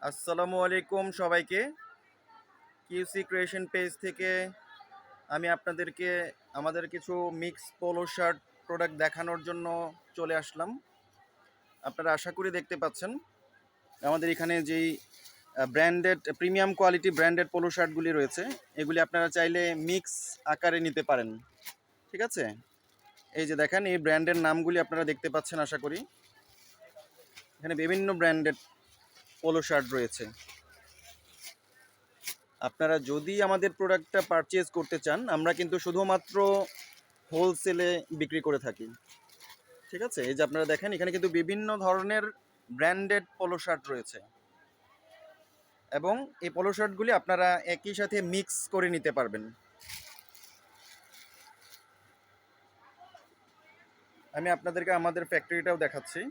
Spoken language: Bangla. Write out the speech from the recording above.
আসসালামু আলাইকুম সবাইকে। কিউসি ক্রিয়েশন পেজ থেকে আমি আপনাদেরকে আমাদের কিছু মিক্স পোলো শার্ট প্রোডাক্ট দেখানোর জন্য চলে আসলাম। আপনারা আশা করি দেখতে পাচ্ছেন আমাদের এখানে যেই branded premium quality branded polo শার্টগুলি রয়েছে, এগুলি আপনারা চাইলে মিক্স আকারে নিতে পারেন। ঠিক আছে, এই যে দেখেন এই ব্র্যান্ডের নামগুলি আপনারা দেখতে পাচ্ছেন আশা করি। এখানে বিভিন্ন ব্র্যান্ডেড পোলো শার্ট রয়েছে। আপনারা যদি আমাদের প্রোডাক্টটা পারচেজ করতে চান, আমরা কিন্তু শুধুমাত্র হোলসেলে বিক্রি করে থাকি। ঠিক আছে, এই যে আপনারা দেখেন এখানে কিন্তু বিভিন্ন ধরনের ব্র্যান্ডেড পোলো শার্ট রয়েছে এবং এই পোলো শার্টগুলি আপনারা একই সাথে মিক্স করে নিতে পারবেন। আমি আপনাদেরকে আমাদের ফ্যাক্টরিটাও দেখাচ্ছি।